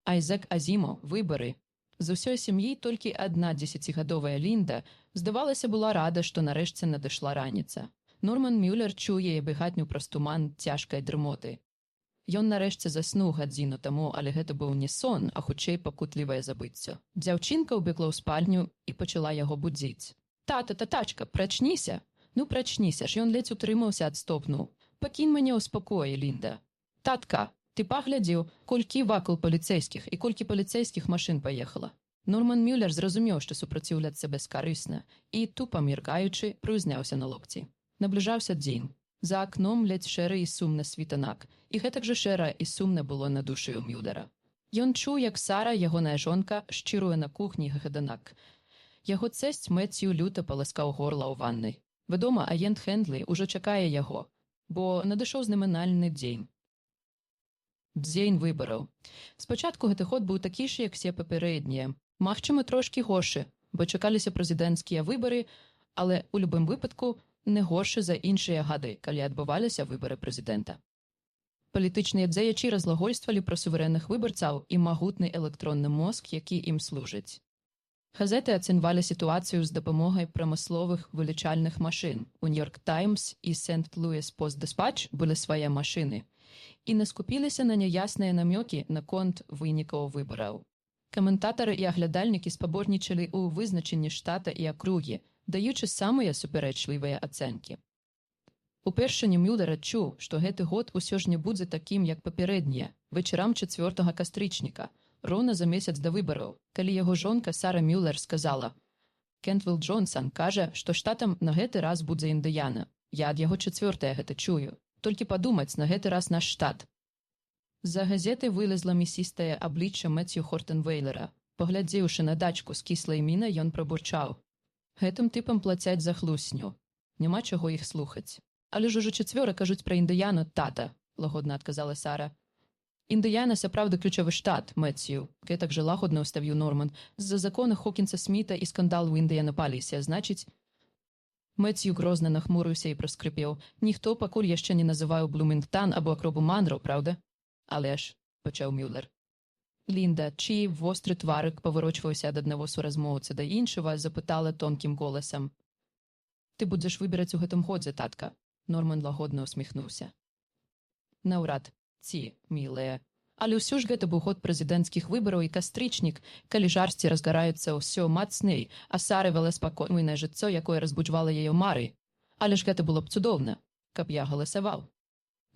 Айзек Азімо, выбары. З усёй сям'і толькі адна 10гадовая Лінда, здавалася, была рада, што нарэшце надышла раніца. Норман Мюллер чуе яе бегатню праз туман цяжкай дрымоты. Ён нарэшце заснуў гадзіну таму, але гэта быў не сон, а хутчэй пакутлівае забыццё. Дзяўчынка ўбегла ў спальню і пачала яго будзіць. «Тата, татачка, прачніся! Ну, прачніся ж!» Ён ледзь утрымаўся ад стопнуў. «Пакінь мяне ў спакоі, Лінда!» «Татка, ты паглядзеў, колькі вакол паліцэйскіх і колькі паліцэйскіх машын паехала?» Норман Мюллер зразумеў, што супраціўляцца бескарысна, і, тупа міргаючы, прыўзняўся на локці. Набліжаўся дзень. За акном ледзь шэры і сумна світанак, і гэтак жа шэра і сумна было на душы ў Мюллера. Ён чуў, як Сара, ягоная жонка, шчыруе на кухні гаданак. Яго цэсць Мэцью люта паласкаў горла ў ваннай. Вядома, агент Хендлі ўжо чакае яго, бо надышоў знамінальны дзень. Дзень выбараў. Спачатку гэты ход быў такі ж, як все папярэднія. Магчыма, трошкі горшы, бо чакаліся прэзідэнцкія выбары, але ў любым выпадку не горшы за іншыя гады, калі адбываліся выбары прэзідэнта. Палітычныя дзеячі разлагольствавалі пра суверэнных выбарцаў і магутны электронны мозг, які ім служыць. Газеты ацэньвалі сітуацыю з дапамогай прамысловых вылічальных машын. У «Нью-Йорк Таймс» і «Сент-Луіс Пост-Диспач» былі свае машыны і наскупіліся на няясныя намёкі наконт вынікаў выбараў. Каментатары і аглядальнікі спаборнічалі ў вызначэнні штата і акругі, даючы самыя супярэчлівыя ацэнкі. Упершыню Мюллер адчуў, што гэты год усё ж не будзе такім, як папярэднія, вечарам 4 кастрычніка, роўна за месяц да выбараў, калі яго жонка Сара Мюллер сказала: «Кентвелл Джонсон кажа, што штатам на гэты раз будзе Індыяна. Я ад яго 4-е гэта чую. Толькі падумаць, на гэты раз наш штат». З-за газеты вылезла мясістае аблічча Мэцью Хортенвейлера. Паглядзеўшы на дачку з кіслай мінай, ён прабурчаў: «Гэтым тыпам плацяць за хлусню. Няма чаго іх слухаць». «Але ж ужо 4 кажуць пра Індыяну, тата», – лагодна адказала Сара. «Індыяна сапраўды ключавы штат, Мэцью», – гэтак жа лагодна ўставіў Норман. «З-за закона Хокінса Сміта і скандал у Індыянапалісе, значыць...» Мэцью грозна нахмурыўся і праскрыпеў: «Ніхто пакуль яшчэ не называў Блумінгтан або акробу Манро, праўда?» «Але ж», – пачаў Мюллер. Лінда, чый востры тварык паварочваўся ад аднаго суразмоўцы да іншага, запытала тонкім голасам: «Ты будзеш выбіраць у гэтым годзе, татка?» Норман лагодна усміхнуўся. «Наўрад ці, мілая. Але ўсё ж гэта быў год прэзідэнцкіх выбараў і кастрычнік, калі жарсці разгараюцца ўсё мацней, а Сара вела спакойнае жыццё, якое разбуджвала яе мары. Але ж гэта было б цудоўна, каб я галасаваў».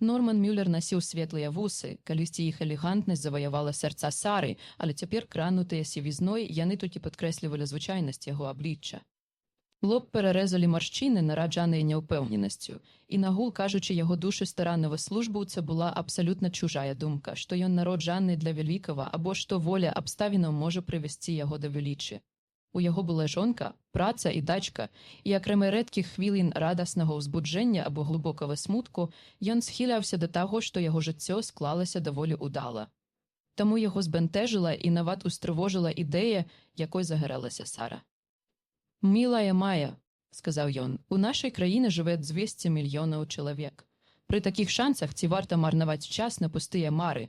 Норман Мюллер насіў светлыя вусы, калісьці іх элегантнасць заваявала сэрца Сары, але цяпер, кранутыя сівізной, яны толькі падкрэслівалі звычайнасць яго аблічча. Лоб перарэзалі маршчыны, нараджаныя няўпэўненасцю, і нагул, кажучы яго душы стараннага службаўца, была абсалютна чужая думка, што ён народжаны для вялікага або што воля абставінаў можа прывесці яго да велічы. У яго была жонка, праца і дачка, і акрамя рэдкіх хвілін радаснага ўзбуджэння або глыбокага смутку, ён схіляўся да таго, што яго жыццё склалася даволі удала. Таму яго збянтэжыла і нават устрывожыла ідэя, якой загарэлася Сара. «Мілая Мая», – сказаў ён, – «у нашай краіне жыве 200 мільёнаў чалавек. Пры такіх шансах ці варта марнаваць час на пустыя мары?»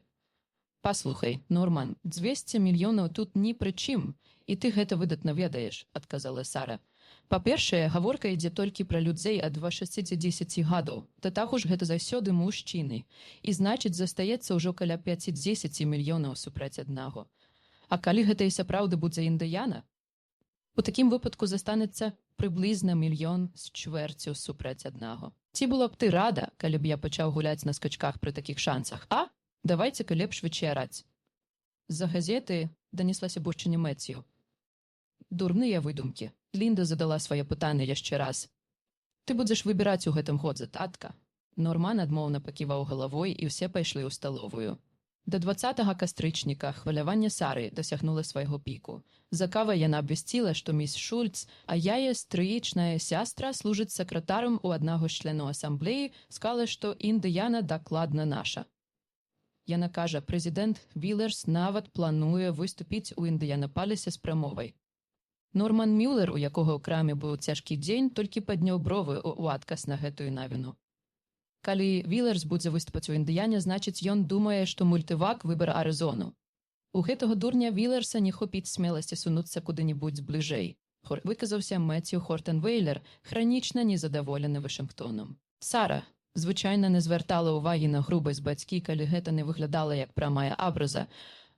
«Паслухай, Норман, 200 мільёнаў тут ні пры чым, і ты гэта выдатна ведаеш», – адказала Сара. «Па-першае, гаворка ідзе толькі пра людзей ад 60 гадоў. Да таго ж гэта заўсёды мужчыны, і значыць застаецца ўжо каля 5-10 мільёнаў супраць аднаго. А калі гэта і сапраўды будзе Індыяна, у такім выпадку застанецца прыблізна 1,25 мільёна супраць аднаго. Ці было б ты рада, калі б я пачаў гуляць на скачках пры такіх шансах, а? Давайце-ка лепш вычараць». З-за газеты данеслася бурчанне Мэцью. «Дурныя выдумкі». Лінда задала свае пытанне яшчэ раз. «Ты будзеш выбіраць у гэтым годзе, татка?» Норман адмоўна паківаў галавой, і ўсе пайшлі ў сталовую. Да 20 кастрычніка хваляванне Сары дасягнула свайго піку. За кавай яна абвясціла, што міс Шульц, а яе стрыечная сястра служыць сакратарам у аднаго з членаў асамблеі, сказала, што Індыяна дакладна наша. Яна кажа, прэзідэнт Вілерс нават плануе выступіць у Індыянапалісе з прамовай. Норман Мюллер, у якога ў краме быў цяжкі дзень, толькі падняў бровы ў адказ на гэтую навіну. Калі Вілерс будзе выступаць у Індыяне, значыць, ён думае, што мультывак выбара Арызону. У гэтага дурня Вілерса не хопіць смеласці сунуцца куды-небудзь бліжэй, выказаўся Мецью Хортенвейлер, хранічна незадаволены Вашынгтонам. Сара звычайна не звяртала ўвагі на грубасць бацькі, калі гэта не выглядала як прамая абраза,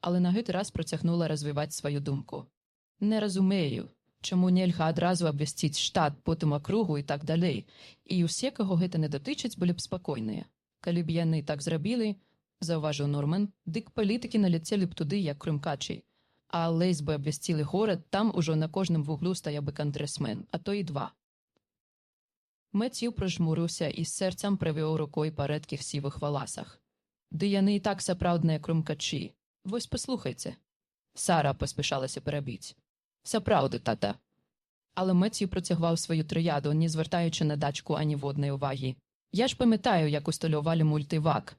але на гэты раз працягнула развіваць сваю думку. Не разумею, чаму нельга адразу абвясціць штат, потым акругу і так далей, і ўсе, каго гэта не датычыць, былі б спакойныя. Калі б яны так зрабілі, заўважыў Норман, дык палітыкі наляцелі б туды, як крымкачы. А лейс бы абвясцілі горад, там ужо на кожным вуглу стаяў бы кангрэсмен, а то і два. Мецью прыжмурыўся і з сэрцам правёў рукой па рэдкіх сівых валасах. Ды яны і так сапраўдныя крымкачы. Вось паслухайце. Сара паспяшалася перабіць. Сапраўды, тата. Але Мецью працягваў сваю трыяду, не звяртаючы на дачку аніводнай увагі. Я ж памятаю, як усталявалі мультывак.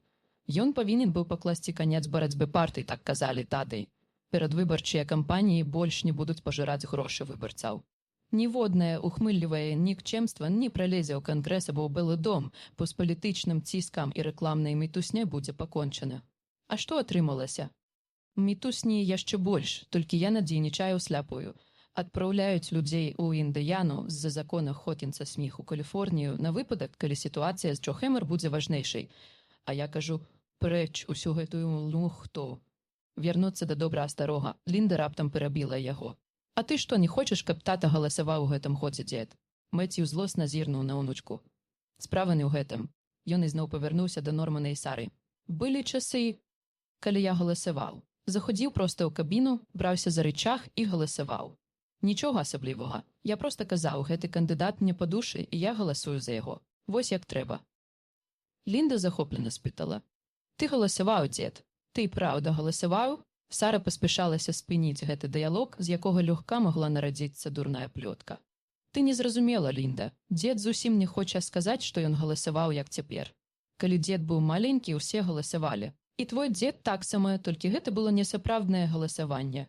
Ён павінен быў пакласці канец барацьбе партый, так казалі тады. Перадвыбарчыя кампаніі больш не будуць пажыраць грошы выбарцаў. Ніводнае ухмыллівае нікчемства не пралезе ў кангрэс або ў Белы дом, бо з палітычным ціскам і рэкламнай мітусняй будзе пакончана. А што атрымалася? Мітусні яшчэ больш, толькі яна дзейнічае сляпую. Адпраўляюць людзей у Індыяну з-за закона Хокінса Сміх у Каліфорнію на выпадак, калі сітуацыя з Джо Хэмер будзе важнейшай. А я кажу, прэч усю гэтую лухту. Вярнуцца да добра старога. Лінда раптам перабіла яго. А ты што, не хочаш, каб тата галасаваў у гэтым годзе, дзед? Мецью злосна зірнуў на ўнучку. Справа не ў гэтым. Ён ізноў павярнуўся да Нормана і Сары. Былі часы, калі я галасаваў. Заходзіў проста ў кабіну, браўся за рычаг і галасаваў. Нічога асаблівага. Я проста казаў, гэты кандыдат мне па душы, і я галасую за яго. Вось як трэба. Лінда захоплена спытала. Ты галасаваў, дзед? Ты праўда галасаваў? Сара паспяшалася спыніць гэты дыялог, з якога лёгка магла нарадзіцца дурная плётка. Ты не зразумела, Лінда. Дзед зусім не хоча сказаць, што ён галасаваў, як цяпер. Калі дзед быў маленькі, усе галасавалі. І твой дзед таксама, толькі гэта было несапраўднае галасаванне.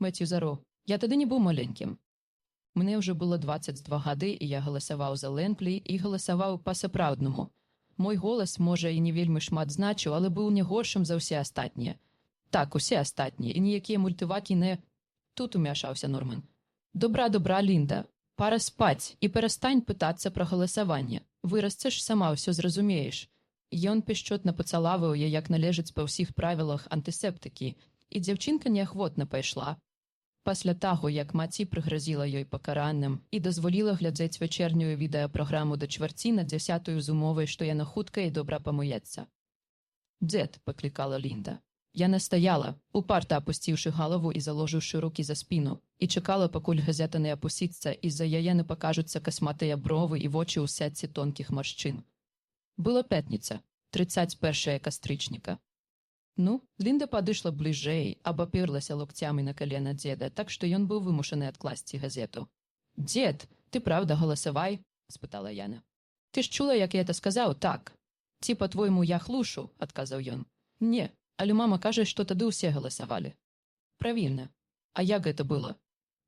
Мецью заро, я тады не быў маленькім. Мне ўжо было 22 гады, і я галасаваў за Лэнклі і галасаваў па-сапраўднаму. Мой голас, можа, і не вельмі шмат значыў, але быў не горшым за ўсе астатнія. Так, усе астатнія, і ніякія мультывакі не... Тут умяшаўся Норман. Добра, Лінда, пара спаць і перастань пытацца пра галасаванне. Вырасцеш, сама ўсё зразумееш. Ён пяшчотна пацалаваў яе, як належыць па ўсіх правілах антысептыкі, і дзяўчынка неахвотна пайшла. Пасля таго, як маці прыгразіла ёй пакараннем і дазволіла глядзець вячэрнюю відэапраграму да чварці на 10-ю з умовай, што яна хутка і добра памыецца. «Дзед», – паклікала Лінда. Яна стаяла, упарта апусціўшы галаву і заложыўшы рукі за спіну, і чакала, пакуль газета не апусіцца, і за яе не пакажуцца касматыя бровы і вочы ў сетці тонкіх маршчын. Была пятніца, 31 кастрычніка. Ну, Лінда падышла бліжэй, абаперлася локцямі на калена дзеда, так што ён быў вымушаны адкласці газету. «Дзед, ты праўда галасавай?» – спытала яна. «Ты ж чула, як я это сказаў, так?» «Ці, па-твойму, я хлушу?» – адказаў ён. «Не, але мама кажа, што тады ўсе галасавалі». «Правільна. А як гэта было?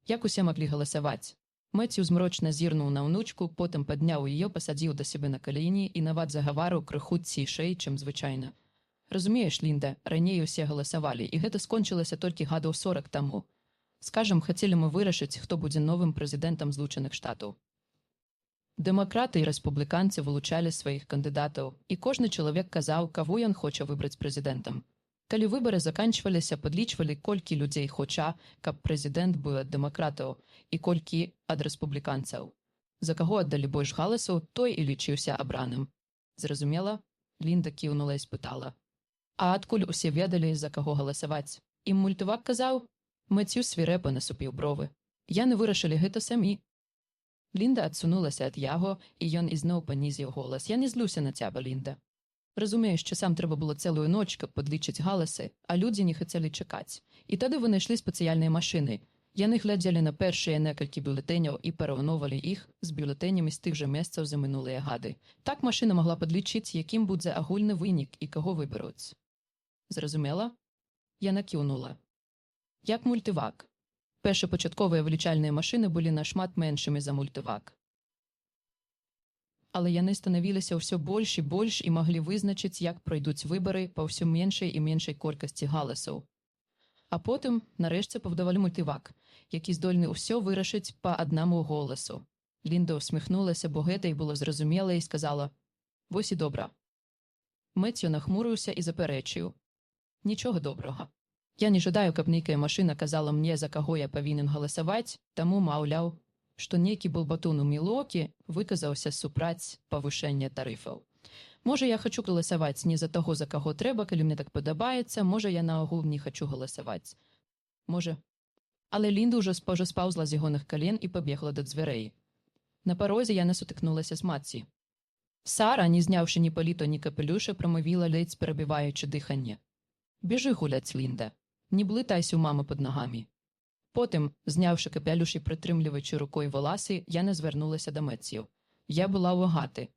Як усе маглі галасаваць?» Мецью змрочна зірнуў на ўнучку, потым падняў яе, пасадзіў да сябе на калені і нават загаварыў крыху цішэй, чым звычайна. «Разумееш, Лінда, раней усе галасавалі, і гэта скончылася толькі гадоў 40 таму. Скажам, хацелі мы вырашыць, хто будзе новым прэзідэнтам Злучаных Штатаў. Дэмакраты і рэспубліканцы вылучалі сваіх кандыдатаў, і кожны чалавек казаў, каго ён хоча выбраць прэзідэнтам. Калі выбары заканчваліся, падлічвалі, колькі людзей хоча, каб прэзідэнт быў ад дэмакратаў, і колькі ад рэспубліканцаў. За каго аддалі больш галасаў, той і лічыўся абраным. Зразумела?» Лінда кіўнула і спытала. «А адкуль усе ведалі, за каго галасаваць? Ім мультывак казаў?» Мецью свірэпа насупіў бровы. «Яны вырашылі гэта самі». Лінда адсунулася ад яго, і ён ізноў панізіў голас. «Я не злюся на цябе, Лінда. Разумееш, часам трэба было цэлую ноч, каб падлічыць галасы, а людзі не хацелі чакаць. І тады вынайшлі спецыяльныя машыны. Яны глядзелі на першыя некалькі бюлетэняў і параўноўвалі іх з бюлетэнямі з тых жа месцаў за мінулыя гады. Так машына магла падлічыць, якім будзе агульны вынік і каго выберуць». «Зразумела?» Яна кіўнула. «Як мультывак. Першапачатковыя вылічальныя машыны былі нашмат меншымі за мультывак. Але яны станавіліся ўсё больш і маглі вызначыць, як пройдуць выбары па ўсё меншай і меншай колькасці галасаў. А потым, нарэшце, пабудавалі мультывак, які здольны ўсё вырашыць па аднаму голасу. Лінда усміхнулася, бо гэта і было зразумела, і сказала: «Вось і добра». Меццю нахмурыўся і запярэчыў: «Нічога добрага. Я не жадаю, каб нейкая машына казала мне, за каго я павінен галасаваць, таму, маўляў, што нейкі балбатун у Мілуокі выказаўся супраць павышэння тарыфаў. Можа, я хачу галасаваць не за таго, за каго трэба, калі мне так падабаецца, можа, я наогул не хачу галасаваць. Можа». Але Лінда ўжо спаўзла з ягоных кален і пабегла да дзвярэй. На парозе яна сутыкнулася з маці. Сара, не зняўшы ні паліто, ні капелюша, прамовіла, ледзь перабіваючы дыханне: «Бежы гуляць, Лінда, не блытайся ў мамы пад нагамі». Потым, зняўшы капелюш і прытрымліваючы рукой валасы, яна звярнулася да Меццю. Я была ў агаты.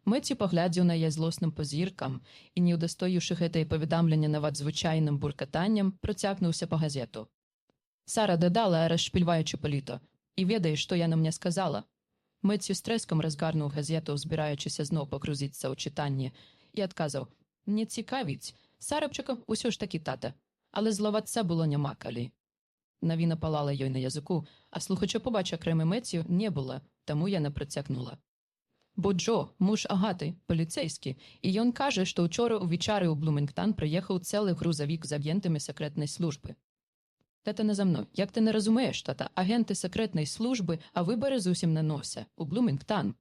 Меццю паглядзеў на яе злосным пазіркам і, не ўдастоіўшы гэтае паведамленне нават звычайным буркатаннем, працягнуўся па газету. Сара дадала, расшпільваючы паліто: «І ведаеш, што яна мне сказала?» Меццю з трэскам разгарнуў газету, збіраючыся зноў пакрузіцца ў чытанне, і адказаў: «Не цікавіць. Сарапчыка, усё ж такі тата. Але злавацца было няма калі». Навіна палала ёй на языку, а слухача побача крэмы Меццю не было, таму яна працягнула: «Бо Джо, муж Агаты, паліцэйскі, і ён кажа, што ўчора ўвечары ў Блумінгтан прыехаў цэлы грузавік з агентамі сакрэтнай службы». «Тата не за мною. Як ти не розумієш, тата? Агенти секретної служби, а вибори зовсім на носе. У Блумінгтан.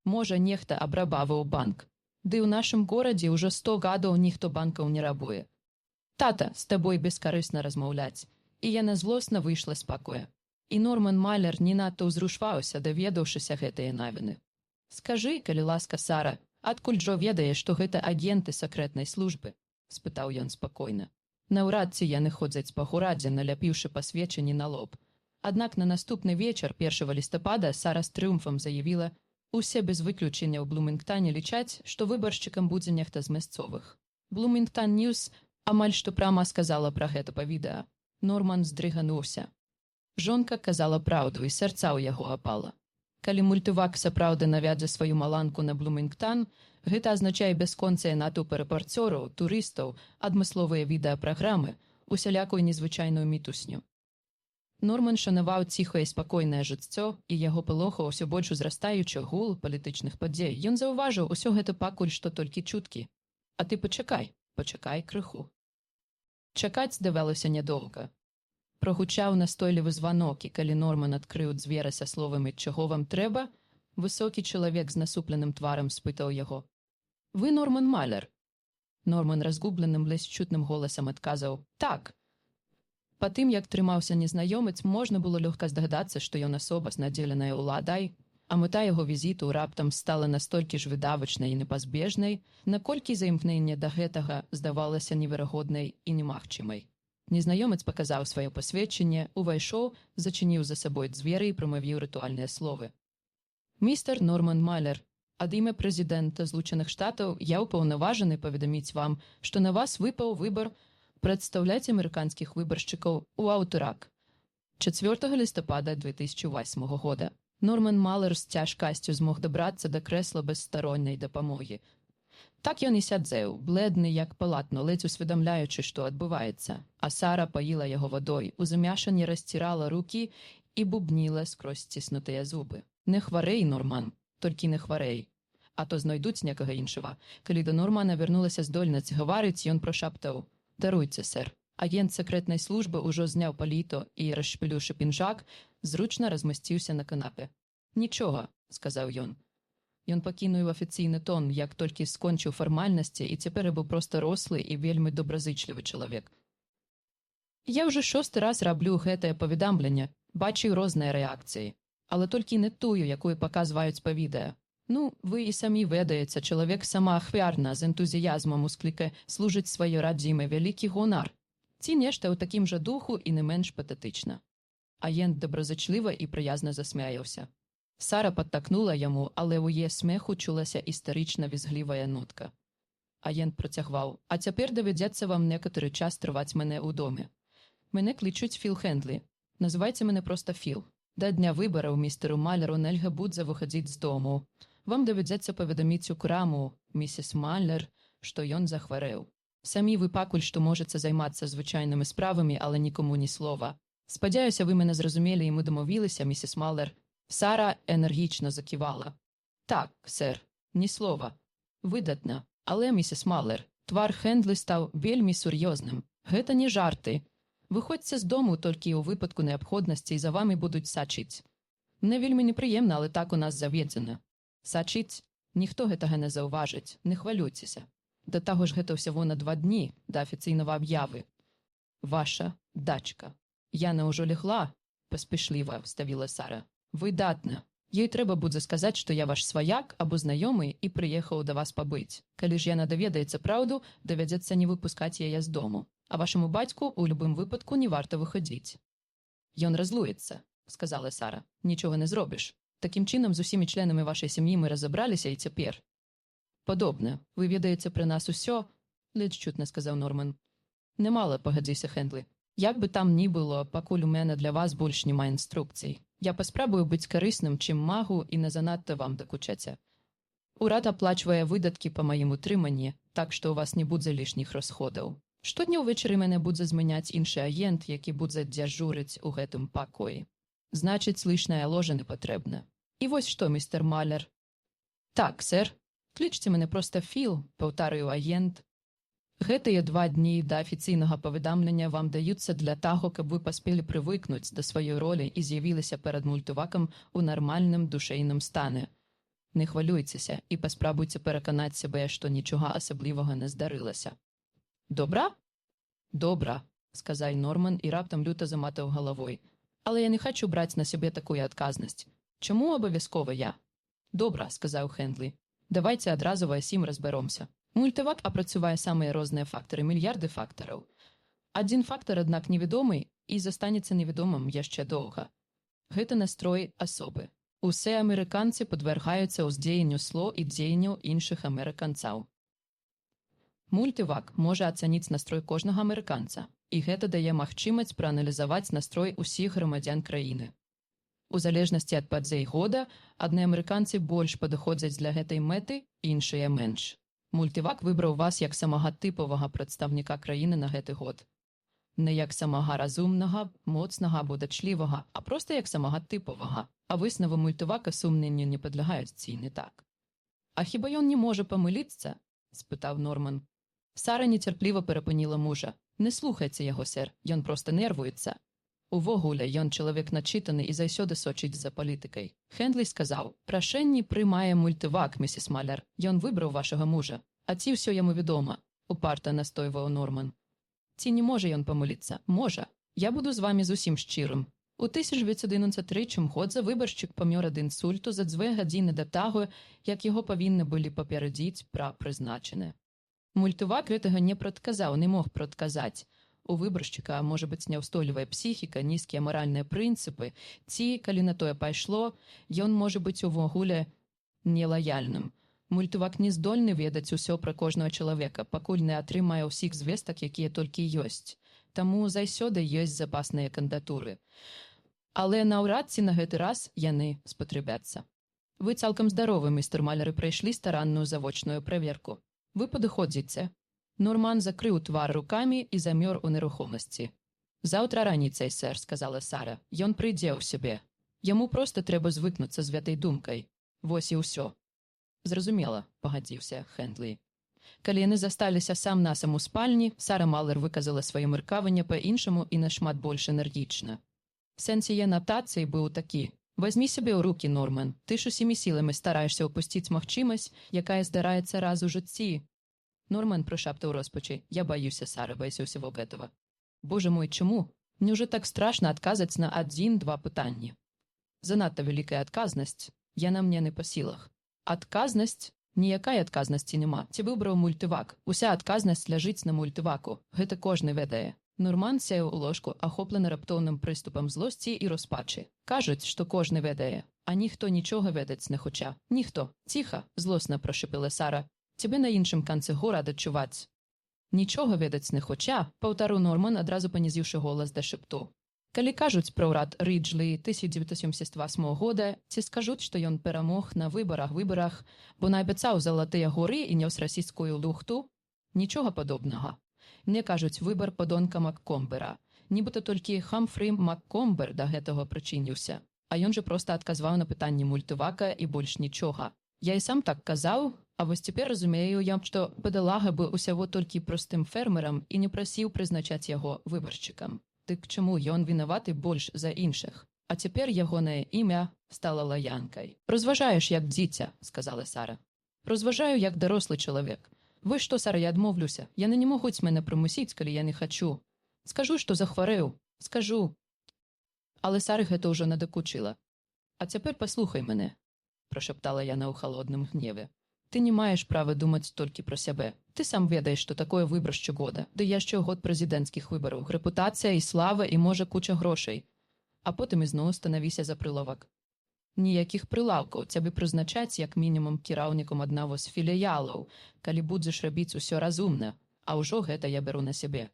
Може, нехта абрабавив банк. Ды ў нашым горадзе ўжо 100 гадоў ніхто банкаў не рабуе. Тата, з табой бескарысна размаўляць». І яна злосна выйшла з пакоя. І Норман Майлер не надта ўзрушваўся, даведаўшыся гэтыя навіны. «Скажы, калі ласка, Сара, адкуль Джо ведае, што гэта агенты сакрэтнай службы?» – спытаў ён спакойна. Наўрад ці яны ходзяць па горадзе, наляпіўшы пасведчанні на лоб. Аднак на наступны вечар, 1 лістапада, Сара з трыумфам заявіла: «Усе без выключення ў Блумінгтане лічаць, што выбаршчыкам будзе нехта з мясцовых». Блумінгтан Ньюс амаль што прама сказала пра гэта па відэа. Норман здрыгануўся. Жонка казала праўду, і сэрца ў яго апала. Калі мультывак сапраўды навядзе сваю маланку на Блумінгтан, гэта азначае бясконцыя натоўпы рэпарцёраў, турыстаў, адмысловыя відэапраграмы, усялякую незвычайную мітусню. Норман шанаваў ціхае і спакойнае жыццё, і яго палохаў усё больш узрастаючы гул палітычных падзей. Ён заўважыў, усё гэта пакуль што толькі чуткі. А ты пачакай крыху. Чакаць здавалося нядоўга. Прогучаў настойлівы званок, і калі Норман адкрыў дзверы са словамі «Чаго вам трэба?», высокі чалавек з насупленым тварам спытаў яго: «Вы Норман Майлер?» Норман разгубленым, ледзь чутным голасам адказаў: «Так». Па тым, як трымаўся незнаёмец, можна было лёгка здагадацца, што ён асоба знадзеленая ўладай, а мэта яго візіту раптам стала настолькі ж відавачнай і непазбежнай, наколькі заімкненне да гэтага здавалася неверагоднай і немагчымай. Незнаёмец паказаў сваё пасведчанне, увайшоў, зачыніў за сабой дзверы і прамавіў рытуальныя словы. «Містер Норман Майлер, ад імя прэзідэнта Злучаных Штатаў я ўпаўнаважаны паведаміць вам, што на вас выпаў выбар прадстаўляць амерыканскіх выбаршчыкаў у аўтарак». 4 лістапада 2008 года Норман Майлер з цяжкасцю змог дабрацца да крэсла без старонняй дапамогі. Так ён і сядзеў, бледны, як палатно, ледзь усведамляючы, што адбываецца, а Сара паіла яго вадой, у замяшанні расцірала рукі і бубніла скрозь сціснутыя зубы: «Не хварэй, Норман, толькі не хварэй, а то знайдуць некага іншага». Калі да Нормана вярнулася здольнасць гаварыць, ён прашаптаў: «Даруйце, сэр». Агент сакрэтнай службы ўжо зняў паліто і, расшпілюшы пінжак, зручна размасціўся на канапе. «Нічога», – сказаў ён. Ён пакінуў афіцыйны тон, як толькі скончыў фармальнасці, і цяпер быў проста рослы і вельмі добразычлівы чалавек. «Я ўжо 6 раз раблю гэтае паведамленне, бачыў розныя рэакцыі, але толькі не тую, якую паказваюць па відэа. Ну, вы і самі ведаеце, чалавек самаахвярна, з энтузіязмам усклікае служыць сваёй радзімай вялікі гонар. Ці нешта ў такім жа духу і не менш патэтычна». Агент добразычліва і прыязна засмяяўся. Сара падтакнула яму, але ў яе смеху чулася істарычна-візглівая нотка. Агент працягваў: «А цяпер давядзецца вам некаторы час трываць мяне ў доме. Мяне клічуць Філ Хендлі. Называйце мяне проста Філ. Да дня выбараў містеру Майлеру нельга будзе выхадзіць з дому. Вам давядзецца паведаміць у краму, місіс Майлер, што ён захварэў». Самі ви пакуль што можаце займацца звычайнымі справамі, але нікому ні слова. Спадзяюся, вы мене зрозумілі і ми домовилися, місіс Маллер. Сара енергічно закивала. Так, сер, ні слова. Видатна. Але, місіс Маллер, твар Хендлі став вельмі сур'ёзним. Гэта не жарти. Виходьце з дому толькі у випадку неабходнасці і за вами будуть сачыць. Мне вельмі непрыемна, але так у нас заведзена. Сачыць? Ніхто гэтага не заўважыць, не хвалюйцеся. Да таго ж гэта ўсяго на 2 дні да афіцыйнага аб'явы. Ваша дачка. Яна ўжо легла, паспешліва вставіла Сара. Выдатна. Ёй трэба будзе сказаць, што я ваш сваяк або знаёмы і прыехаў да вас пабыць. Калі ж яна даведаецца праўду, давядзецца не выпускаць яе з дому. А вашаму бацьку ў любым выпадку не варта выходзіць. Ён разлуецца, сказала Сара. Нічога не зробіш. Такім чынам, з усімі членамі вашай сям'і мы разабраліся і цяпер. Падобна. Вы ведаеце пра нас усё, ледзь чутна сказаў Норман. Немало, пагадзіся, Хендлі. Як бы там ні было, пакуль у мене для вас больш няма інструкцій. Я паспрабую быць карысным, чым магу, і не занадта вам дакучаце. Урад аплачвае выдаткі па маім утрыманні, так што ў вас не будзе лішніх расходаў. Штодня ўвечары мяне будзе змяняць іншы агент, які будзе дзяжурыць у гэтым пакоі. Значыць, лішняя ложа не патрэбна. І вось што, містер Маллер. Так, сэр. Клічце мяне проста Філ, паўтарыў агент. Гэтыя 2 дні да афіцыйнага паведамлення вам даюцца для таго, каб вы паспелі прывыкнуць да сваёй ролі і з'явіліся перад мультывакам у нармальным душэйным стане. Не хвалюйцеся і паспрабуйце пераканаць сябе, што нічога асаблівага не здарылася. Добра? Добра, сказаў Норман і раптам люта заматаў галавой. Але я не хочу браць на сябе такую адказнасць. Чаму абавязкова я? Добра, сказаў Хендлі. Давайце адразу ва ўсім разбяромся. Мультывак апрацювае самыя розныя фактары, мільярды фактараў. Адзін фактар, аднак, невядомы і застанецца невядомым яшчэ доўга. Гэта настрой асобы. Усе амерыканцы падвяргаюцца ўздзеянню слоў і дзеянняў іншых амерыканцаў. Мультывак можа ацаніць настрой кожнага амерыканца, і гэта дае магчымасць прааналізаваць настрой усіх грамадзян краіны. У залежнасці ад падзей года, адны амерыканцы больш падыходзяць для гэтай мэты, іншыя менш. Мультывак выбраў вас як самага тыпавага прадстаўніка краіны на гэты год. Не як самага разумнага, моцнага або дачлівага, а проста як самага тыпавага. А высновы мультывака сумненню не падлягаюць, ці не так. А хіба ён не можа памыліцца? Спытаў Норман. Сара нецярпліва перапыніла мужа. Не слухайце яго, сэр, ён проста нервуецца. Увогуле, ён чалавек начытаны і заўсёды сочыць за палітыкай. Хендлі сказаў: «Прашэнні прымае мультывак, місіс Маллер. Ён выбраў вашага мужа. А ці ўсё яму вядома?» Упарта настойваў Норман. Ці не можа ён памыліцца? Можа. Я буду з вамі зусім шчырым. У 1993 годзе выбаршчык памёр ад інсульту за 2 гадзіны да таго, як яго павінны былі паперадзіць пра прызначанае. Мультывак гэтага не прадказаў, не мог прадказаць. У выбаршчыка можа быць няўстойлівая псіхіка, нізкія маральныя прынцыпы, ці, калі на тое пайшло, ён можа быць увогуле нелаяльным. Мультывак не здольны ведаць усё пра кожнага чалавека, пакуль не атрымае ўсіх звестак, якія толькі ёсць. Таму заўсёды ёсць запасныя кандыдатуры. Але наўрад ці на гэты раз яны спатрэбяцца. Вы цалкам здаровы, містер Маллер, і прайшлі старанную завочную праверку. Вы падыходзіце. Норман закрыў твар рукамі і замёр у нерухомасці. «Заўтра раніцай, сэр», — сказала Сара. «Ён прыйдзе ў сябе. Яму проста трэба звыкнуцца з гэтай думкай. Вось і ўсё». «Зразумела», — пагадзіўся Хендлі. Калі яны засталіся сам-насам у спальні, Сара Маллер выказала сваё меркаванне па-іншаму і нашмат больш энергічна. Сэнс яе натацыі быў такі: «Вазьмі сябе ў рукі, Норман. Ты ж усімі сіламі стараешся ўпусціць магчымасць, якая здараецца раз у жыцці». Норман прышаптаў роспачы: «Я баюся, Сара, баюся ўсяго гэтага». «Боже мой, чаму? Неужо так страшна адказаць на 1-2 пытанні? Занадта вялікая адказнасць. Яна мне не па сілах». «Адказнасць? Ніякай адказнасці няма. Ці выбраў мультывак. Уся адказнасць ляжыць на мультываку. Гэта кожны ведае». Норман сеў у ложку, ахоплены раптоўным прыступам злосці і розпачы. «Кажуць, што кожны ведае, а ніхто нічога ведаць не хоча. Ніхто. Ціха», — злосна прашыпела Сара. «Цябе на іншым канцы гора адчуваць». «Нічога ведаць не хоча», — паўтарыў Норман, адразу панізіўшы голас да шэпту. «Калі кажуць пра ўрад Рыджлі 1978 года, ці скажуць, што ён перамог на выбарах, бо наабяцаў залатыя горы і нёс расійскую лухту? Нічога падобнага. Мне кажуць, выбар падонка Маккомбера. Нібыта толькі Хамфрі Маккомбер да гэтага прычыніўся. А ён жа проста адказваў на пытанні мультывака і больш нічога. Я і сам так казаў, а вось цяпер разумею я, што бедалага быў усяго толькі простым фермерам і не прасіў прызначаць яго выбаршчыкам. Дык чаму ён вінаваты больш за іншых? А цяпер ягонае імя стала лаянкай. «Розважаеш, як дзіця», – сказала Сара. «Розважаю, як дарослы чалавек. Вы што, Сара, я адмовлюся. Яны не могуць мяне прымусіць, калі я не хачу. Скажу, што захварэў. Скажу». Але Сары гэта ўжо надакучыла. «А цяпер паслухай мяне», – прашаптала яна ў халодным гневе. «Ты не маеш права думаць толькі пра сябе. Ты сам ведаеш, што такое выбаршчы года. Ды яшчэ год прэзідэнцкіх выбараў. Рэпутацыя і слава і, можа, куча грошай. А потым ізноў станавіся за прылавак. Ніякіх прылаўкаў, цябе прызначаць як мінімум кіраўнікам аднаго з філіялаў, калі будзеш рабіць усё разумна, а ўжо гэта я бяру на сябе.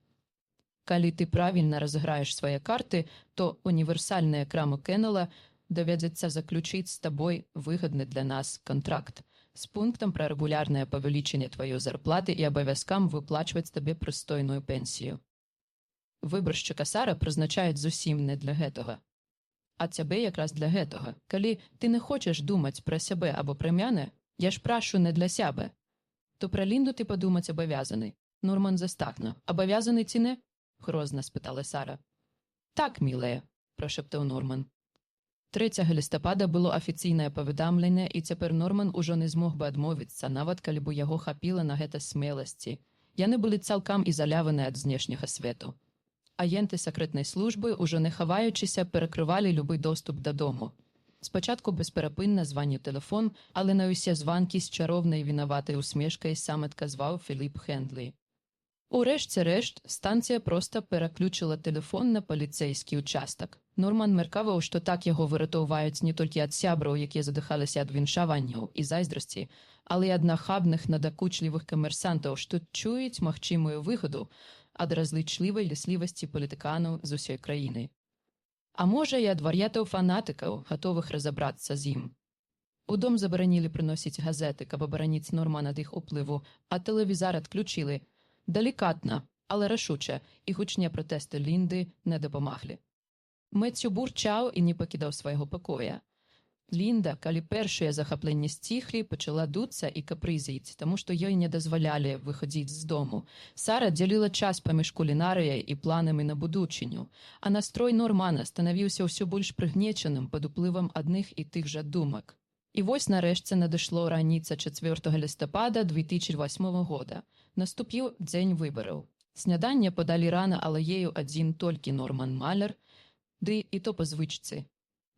Калі ты правільна разыграеш свае карты, то універсальная крама Кеннела давядзецца заключыць з табой выгадны для нас кантракт з пунктам пра рэгулярнае павялічэнне тваёй зарплаты і абавязкам выплачваць табе прыстойную пенсію. Выбаршчыка Сара прызначаюць зусім не для гэтага. А цябе якраз для гэтага. Калі ты не хочаш думаць пра сябе або пра мяне, я ж прашу не для сябе, то пра Лінду ты падумаць абавязаны. Норман застагна. Абавязаны ці не? Грозна спытала Сара. Так, мілая, прашептаў Норман. 3 лістапада было афіцыйнае паведамленне, і цяпер Норман ужо не змог бы адмовіцца, нават калі б яго хапіла на гэта смеласці. Яны былі цалкам ізаляваны ад знешняга свету. Агенты сакрэтнай службы, ужо не хаваючыся, перакрывалі любы доступ дадому. Спачатку бесперапынна званіў тэлефон, але на ўсе званкі з чароўнай вінаватай усмешкай сам адказваў Філіп Хендлі. Урэшце рэшт, станцыя проста пераключыла тэлефон на паліцэйскі ўчастак. Норман меркаваў, што так яго выратоўваюць не толькі ад сябраў, якія задыхаліся ад віншаванняў і зайздрасці, але і ад нахабных надакучлівых камерсантаў, што чуюць магчымую выгаду ад разлічлівай ліслівасці палітыканаў з усёй краіны. А можа, і ад вар'ятаў-фанатыкаў, гатовых разабрацца з ім. У дом забаранілі прыносіць газеты, каб абараніць Нормана ад іх уплыву, а тэлевізар адключылі. Далікатна, але рашуча, і гучныя пратэсты Лінды не дапамаглі. Мэццю бурчаў і не пакідаў свайго пакоя. Лінда, калі першыя захапленні сціхлі, пачала дуцца і капрызіць, таму што ёй не дазвалялі выхадзіць з дому. Сара дзяліла час паміж кулінарыяй і планамі на будучыню, а настрой Нормана станавіўся ўсё больш прыгнечаным пад уплывам адных і тых жа думак. І вось нарэшце надышло раніца 4 лістапада 2008 года. Наступіў дзень выбараў. Сняданне падалі рана, але ею адзін толькі Норман Малер, ды і то па звычцы.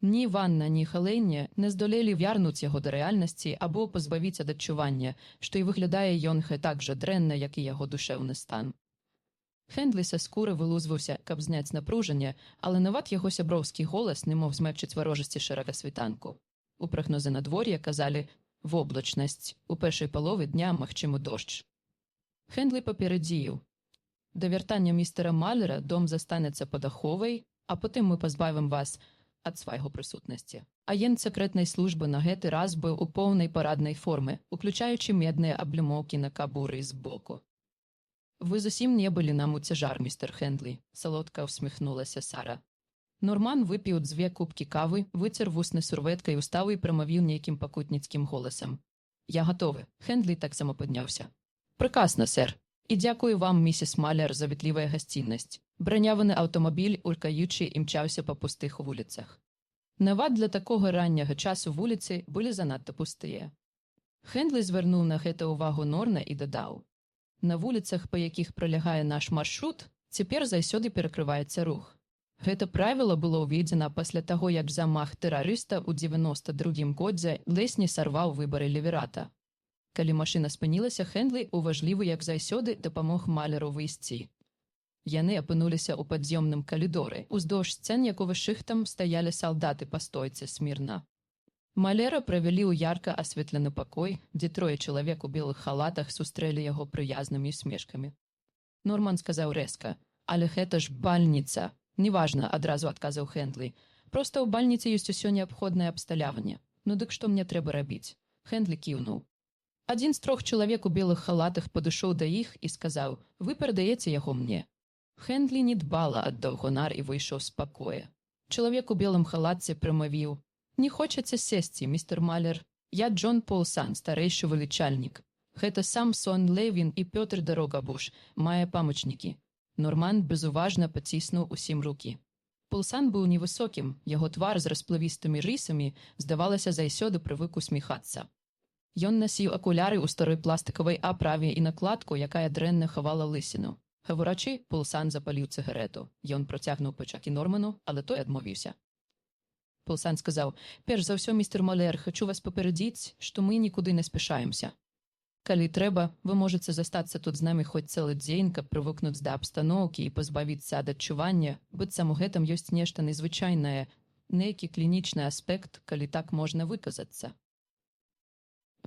Ні Ванна, ні Хелені не здолелі вярнуць яго да рэальнасці або пазбавіць ад адчування, што і выглядае ён так жа дрэнна, як і яго душэўны стан. Хендлі са скуры вылузваўся, каб зняць напружанне, але нават яго сяброўскі голас не мог змякчыць варожасці шэрага світанку. У прагнозы надвор'я казалі «воблачнасць», у першай паловы дня магчымы дождж. Хендлі паперадзіў. Да вяртання містера Малера дом застанецца пад аховай, а потым мы пазбавім вас ад свайго прысутнасці. Агент сакрэтнай службы на гэты раз быў у поўнай параднай формы, уключаючы медныя аблямоўкі на кабуры збоку. «Вы зусім не былі нам у цяжар, містер Хендлі», – салодка усміхнулася Сара. Норман выпіў 2 кубкі кавы, выцер вусны сурвэткай, устаў і прамавіў нейкім пакутніцкім голасам. «Я гатовы». Хендлі таксама падняўся. «Прыкасна, сэр. І дзякую вам, місіс Малер, за ветлівая гасціннасць». Браняваны аўтамабіль, уркаючы, імчаўся па пустых вуліцах. Нават для такога ранняга часу вуліцы былі занадта пустыя. Хендлі звярнуў на гэта ўвагу Норна і дадаў. «На вуліцах, па якіх пролягае наш маршрут, цяпер заўсёды перакрываецца рух. Гэта правіла было ўведзена пасля таго, як замах тэрарыста ў 92-м годзе ледзь не сарваў выбары Леверата. Калі машына спынілася, Хендлі, уважлівы, як заўсёды, дапамог Малеру выйсці. Яны апынуліся ў падзёмным калідоры. Уздоўж сцен, якога шыхтам стаялі салдаты па стойцы смірна. Малера правялі ў ярка асветлены пакой, дзе 3 чалавек у белых халатах сустрэлі яго прыязнымі смешкамі. Норман сказаў рэзка: «Але гэта ж бальніца». «Неважна», – адразу адказаў Хендлі. «Проста ў бальніцы ёсць усё неабходнае абсталяванне. Ну дык што мне трэба рабіць?» Хендлі кіўнуў. Адзін з 3 чалавек у белых халатах падышоў да іх і сказаў: «Вы перадаеце яго мне». Хендлі недбала аддаў гонар і выйшаў з пакоя. Чалавек у белым халатце прамовіў: «Не хочаце сесці, містер Малер? Я Джон Полсан, старэйшы вылічальнік. Гэта сам Сон Левін і Пётр Дарогабуш, мае памочнікі». Норман безуважна паціснуў усім рукі. Полсан быў невысокім, яго твар з расплывістымі рысамі, здавалася, заўсёды прывык усміхацца. Ён насіў акуляры ў старой пластыкавай аправе і накладку, якая дрэнна хавала лысіну. Гаворачы, Полсан запаліў цыгарэту. Ён процягнуў пачакі Норману, але той адмовіўся. Полсан сказаў: «Перш за ўсё, містер Малер, хачу вас папярэдзіць, што мы нікуды не спяшаемся. Калі трэба, вы можаце застацца тут з намі хоць цэлы дзень, каб прывыкнуць да абстаноўкі і пазбавіцца ад адчування, быццам у гэтым ёсць нешта незвычайнае, нейкі клінічны аспект, калі так можна выказацца».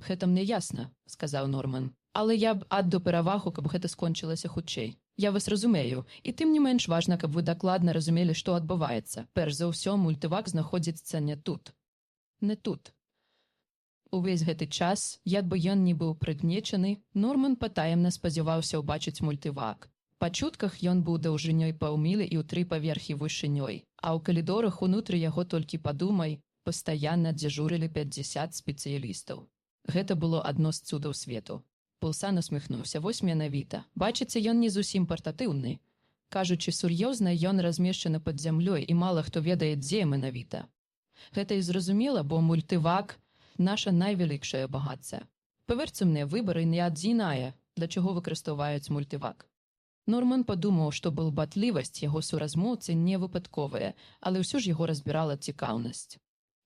«Гэта мне ясна», – сказаў Норман. «Але я б аддаў перавагу, каб гэта скончылася хутчэй. Я вас разумею, і тым не менш важна, каб вы дакладна разумелі, што адбываецца. Перш за ўсё, мультывак знаходзіцца не тут. Не тут». Увесь гэты час, як бы ён не быў прыгнечаны, Норман патаемна спадзяваўся ўбачыць мультывак. Па чутках ён быў даўжынёй паўмілі і ў 3 паверхі вышынёй, а ў калідорах унутры яго толькі падумай, пастаянна дзяжурылі 50 спецыялістаў. Гэта было адно з цудаў свету. Полсан усміхнуўся: «Вось менавіта. Бачыце, ён не зусім партатыўны. Кажучы сур'ёзна, ён размешчаны пад зямлёй, і мала хто ведае, дзе менавіта. Гэта і зразумела, бо мультывак – наша найвялікшае багацце. Паверце мне, выбары не адзінае, для чаго выкарыстоўваюць мультывак». Норман падумаў, што балбатлівасць яго суразмоўцы не выпадковая, але ўсё ж яго разбірала цікаўнасць.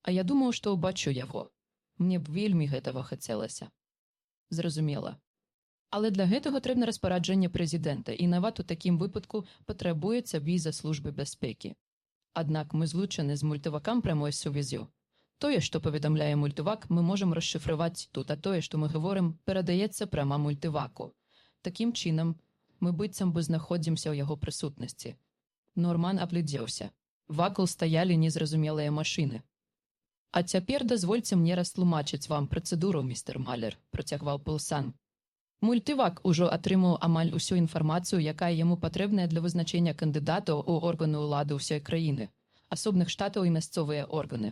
«А я думаў, што ўбачу яго. Мне б вельмі гэтага хацелася». «Зразумела. Але для гэтага трэбна распараджэнне прэзідэнта, і нават у такім выпадку патрабуецца віза службы бяспекі. Аднак мы злучаны з мультывакам прамой сувяззю. Тое, што паведамляе мультывак, мы можам расшыфраваць тут, а тое, што мы гаворым, перадаецца прама мультываку. Такім чынам, мы быццам бы знаходзімся ў яго прысутнасці». Норман агледзеўся. Вакол стаялі незразумелыя машыны. «А цяпер дазвольце мне растлумачыць вам працэдуру, містер Малер», – працягваў Полсан. Мультывак ужо атрымаў амаль усю інфармацыю, якая яму патрэбная для вызначэння кандыдатаў у органы ўлады ўсёй краіны, асобных штатаў і мясцовыя органы.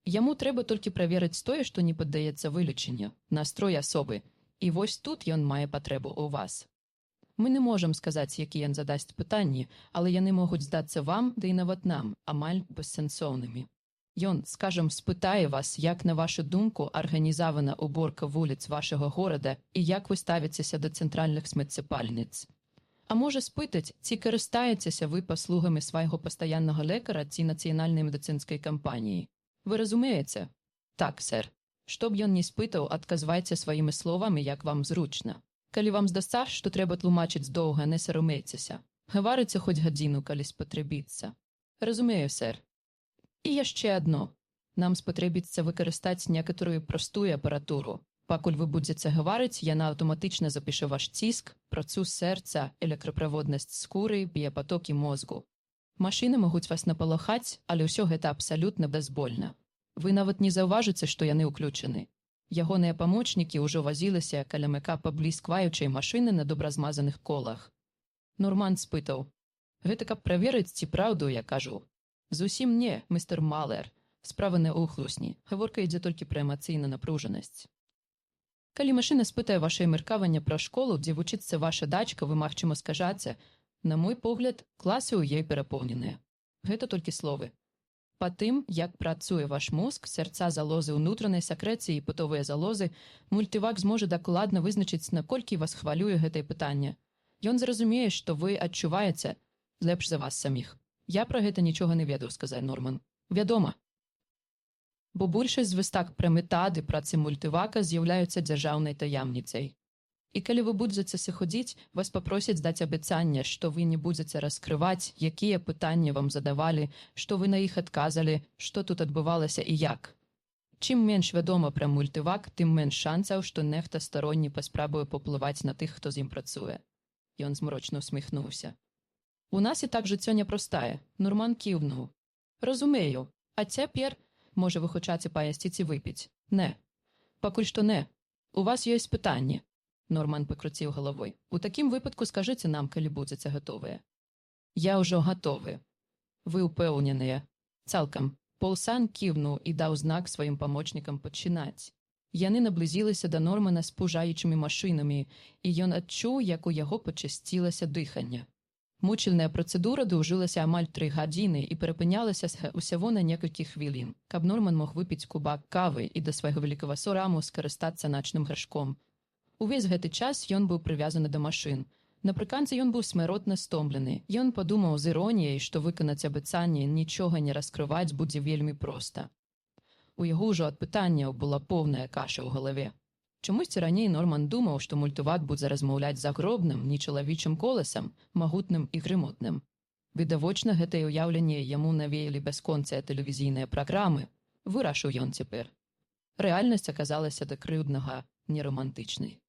Яму трэба толькі праверыць тое, што не паддаецца вылічэнню, настрой асобы, і вось тут ён мае патрэбу ў вас. Мы не можам сказаць, які ён задасць пытанні, але яны могуць здацца вам, да і нават нам, амаль бессэнсоўнымі. Ён, скажам, спытае вас, як, на вашу думку, арганізавана уборка вуліц вашага горада і як вы ставіцеся да цэнтральных смеццепальніц. А можа спытаць, ці карыстаецеся вы паслугамі свайго пастаяннага лекара ці нацыянальнай медыцынскай кампаніі. Вы разумееце? Так, сэр. Што б ён не спытаў, адказвайце сваімі словамі, як вам зручна. Калі вам здасца, што трэба тлумачыць доўга, не саромейцеся. Гаварыце хоць гадзіну, калі спатрэбіцца. Разумею, сэр. І яшчэ адно. Нам спатрэбіцца выкарыстаць некаторую простую апаратуру. Пакуль вы будзеце гаварыць, яна аўтаматычна запіша ваш ціск, працу сэрца, электраправоднасць скуры, біяпатокі мозгу. Машыны могуць вас напалахаць, але ўсё гэта абсалютна бязбольна. Вы нават не заўважыце, што яны ўключаны. Ягоныя памочнікі ўжо вазілася каля мэкапа бліскваючай машыны на добразмазаных колах. Норман спытаў: «Гэта каб праверыць, ці праўду я кажу?» «Зусім не, містер Малер. Справа не ў хлусні. Гаворка ідзе толькі пра эмацыйную напружанасць. Калі машына спытае вашае меркаванне пра школу, дзе вучыцца ваша дачка, вы, магчыма, скажаце: на мой погляд, класы ў ёй перапоўненыя. Гэта толькі словы. Па тым, як працуе ваш мозг, сэрца, залозы ўнутранай сакрэцыі і путовыя залозы, мультывак зможа дакладна вызначыць, наколькі вас хвалюе гэтае пытанне. Ён зразумее, што вы адчуваеце лепш за вас саміх. Я пра гэта нічога не ведаю», – сказаў Норман. «Вядома. Бо большасць звестак пра метады працы мультывака з'яўляюцца дзяржаўнай таямніцай. І калі вы будзеце сыходзіць, вас папросяць даць абяцанне, што вы не будзеце раскрываць, якія пытанні вам задавалі, што вы на іх адказалі, што тут адбывалася і як. Чым менш вядома пра мультывак, тым менш шансаў, што нехта старонні паспрабуе паўплываць на тых, хто з ім працуе». Ён змрочна усміхнуўся. «У нас і так жыццё няпростае», – Норман кіўнуў. «Разумею. А цяпер, можа, вы хочаце паясціць і выпіць?» «Не. Пакуль што не. У вас ёсць пытанні? Норман пакруціў галавой. У такім выпадку скажыце нам, калі будзеце гатовыя. Я ўжо гатовы. Вы ўпэўненыя? Цалкам. Полсан кіўнуў і даў знак сваім памочнікам пачынаць. Яны наблізіліся да Нормана з пужаючымі машынамі, і ён адчуў, як у яго пачасцілася дыханне. Мучыльная працэдура доўжылася амаль 3 гадзіны і перапынялася усяго на некалькі хвілін, каб Норман мог выпіць кубак кавы і да свайго вялікага сораму скарыстацца начным гаршком. Увесь гэты час ён быў прывязаны да машын. Напрыканцы ён быў смяротна стомлены. Ён падумаў з іроніяй, што выканаць абяцанне нічога не раскрываць будзе вельмі проста. У яго ўжо ад пытанняў была поўная каша ў галаве. Чамусьці раней Норман думаў, што мультывак будзе размаўляць загробным, нечалавечым коласам, магутным і грымотным. Відавочна, гэтае ўяўленне яму навеялі бясконцыя тэлевізійныя праграмы. Вырашыў ён цяпер. Рэальнасць аказалася да крыўднага нерамантычнай.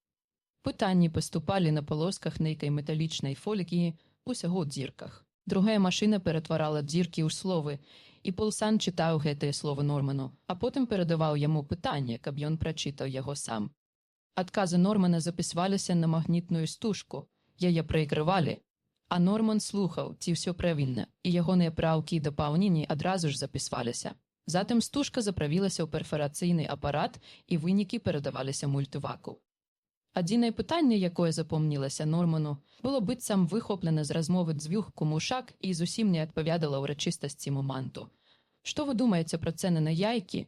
Пытанні паступалі на палосках нейкай металічнай фольгі, усяго ў дзірках. Другая машына ператварала дзіркі ў словы, і Полсан чытаў гэтыя словы Норману, а потым перадаваў яму пытанне, каб ён прачытаў яго сам. Адказы Нормана запісваліся на магнітную стужку, яе прайгравалі, а Норман слухаў, ці ўсё правільна, і ягоныя праўкі і дапаўненні адразу ж запісваліся. Затым стужка заправілася ў перфарацыйны апарат, і вынікі перадаваліся мультываку. Адзінае пытанне, якое запомнілася Норману, было быццам выхоплена з размовы дзвюх кумушак і зусім не адпавядала ўрачыстасці моманту. Што вы думаеце пра цэны на яйкі?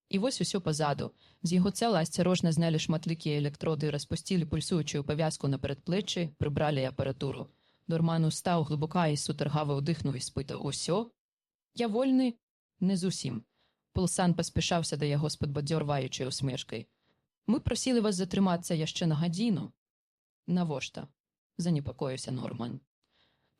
І вось усё пазаду. З яго цела асцярожна знялі шматлікія электроды, распусцілі пульсуючую павязку на перадплечы, прыбралі апаратуру. Норман устаў глыбока і сутаргава ўдыхнуў і спытаў: «Усё? Я вольны?» «Не зусім». Полсан паспяшаўся да яго з падбадзёрваючай усмешкай. «Мы прасілі вас затрымацца яшчэ на гадзіну». «Навошта?» – занепакоіўся Норман.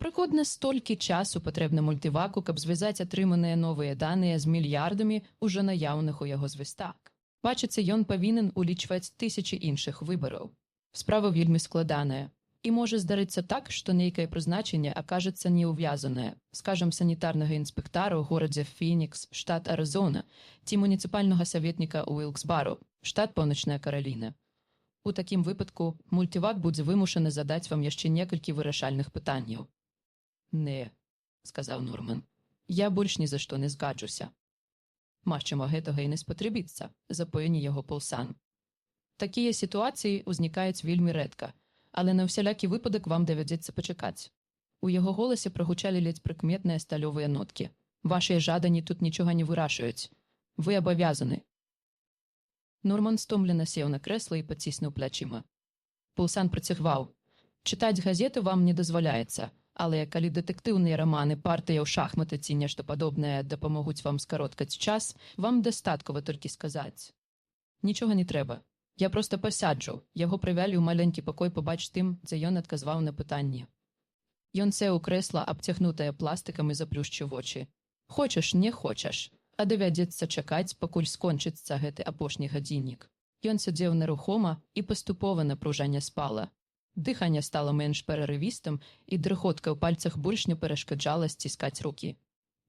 «Прыкладна столькі часу патрэбна мультываку, каб звязаць атрыманыя новыя даныя з мільярдамі ўжо наяўных у яго звестак. Бачыцца, ён павінен улічваць тысячы іншых выбараў. Справа вельмі складаная. І можа здарыцца так, што нейкае прызначэнне акажацца неўвязанае, скажам, санітарнага інспектара ў горадзе Фінікс, штат Арызона, ці муніцыпальнага саветніка ў Уілкс-Бару, штат Паўночная Караліна. У такім выпадку мультывак будзе вымушаны задаць вам яшчэ некалькі вырашальных пытанняў». «Не», – сказаў Норман, – «я больш ні за што не згаджуся». «Магчыма, гэтага і не спатрэбіцца», – запэўніў яго Полсан. «Такія сітуацыі ўзнікаюць вельмі рэдка, але на ўсялякі выпадак вам давядзецца пачакаць». У яго голасе прагучалі ледзь прыкметныя сталёвыя ноткі. «Вашыя жаданні тут нічога не вырашаюць. Вы абавязаны». Норман стомлена сеў на крэсла і паціснуў плячыма. Полсан працягваў: «Чытаць газеты вам не дазваляецца, але калі дэтэктыўныя раманы, партыя ў шахматы ці нешта падобнае дапамогуць вам скароткаць час, вам дастаткова толькі сказаць. Нічога не трэба. Я проста пасяджу». Яго прывялі ў маленькі пакой побач тым, дзе ён адказваў на пытанні. Ён сеў у крэсла, абцягнутае пластыкам, і заплюшчыў вочы. «Хочаш, не хочаш, а давядзецца чакаць, пакуль скончыцца гэты апошні гадзіннік». Ён сядзеў нерухома, і паступова напружанне спала. Дыханне стала менш перарывістым, і дрыхотка ў пальцах больш не перашкаджала сціскаць рукі.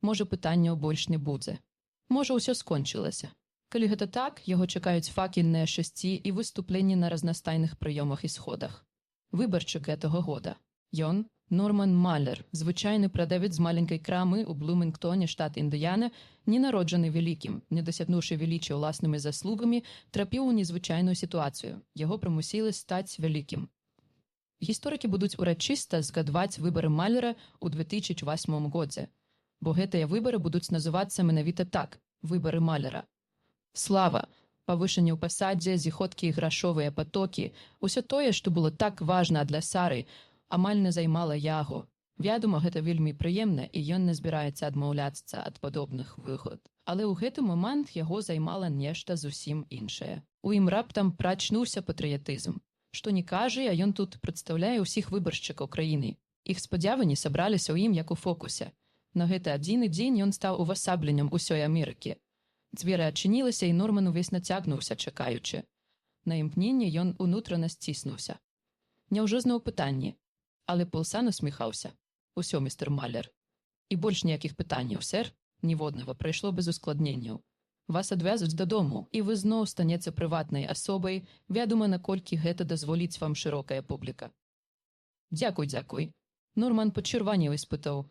Можа, пытанняў больш не будзе. Можа, усё скончылася. Калі гэта так, яго чакаюць факельныя шасці і выступленні на разнастайных прыёмах і сходах. Выбарчык гэтага года. Ён, Норман Малер, звычайны прадавец з маленькай крамы ў Блумінгтоне, штат Індыяна, не народжаны вялікім, не дасягнуўшы велічы ўласнымі заслугамі, трапіў у незвычайную сітуацыю. Яго прымусілі стаць вялікім. Гісторыкі будуць урачыста згадваць выбары Малера ў 2008 годзе, бо гэтыя выбары будуць называцца менавіта так – выбары Малера. Слава, павышанне ў пасадзе, зіходкі і грашовыя патокі – усё тое, што было так важна для Сары, амаль не займала яго. Вядома, гэта вельмі прыемна, і ён не збіраецца адмаўляцца ад падобных выгод. Але ў гэты момант яго займала нешта зусім іншае. У ім раптам прачнуўся патрыятызм. Што не кажа, а ён тут прадстаўляе ўсіх выбаршчыкаў краіны. Іх спадзяванні сабраліся ў ім як у фокусе. На гэты адзіны дзень ён стаў увасабленнем усёй Амерыкі. Дзверы адчынілася, і Норман увесь нацягнуўся, чакаючы. На імкненне ён унутрана сціснуўся. Няўжо зноў пытанні? Але Полсан усміхаўся. «Усё, містер Малер. І больш ніякіх пытанняў, сэр? Ніводнага, прайшло без ускладненняў. Вас адвязуць дадому, і вы зноў станеце прыватнай асобай, вядома, наколькі гэта дазволіць вам шырокая публіка. Дзякуй. Норман пачырванеў і спытаў.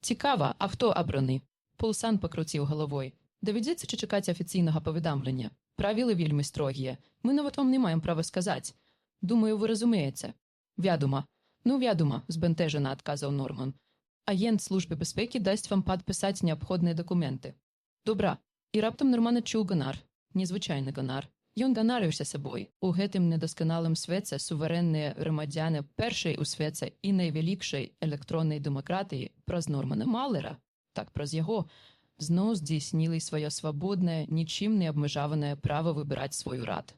Цікава, а хто абраны? Пулсан пакруціў галавой. Давядзецца чакаць афіцыйнага паведамлення. Правілы вельмі строгія. Мы нават вам не маем права сказаць. Думаю, вы разумееце. Вядома. Вядома, збянтэжана адказаў Норман. Агент службы бяспекі дасць вам падпісаць неабходныя дакументы. Добра. І раптам Норман адчуў ганар. Незвычайны ганар. Ён ганарыўся сабой. У гэтым недасканалым свеце суверэнныя грамадзяне першай у свеце і найвялікшай электроннай дэмакратыі праз Нормана Малера, так праз яго, зноў здзейснілі сваё свабоднае, нічым не абмежаванае права выбіраць свой урад.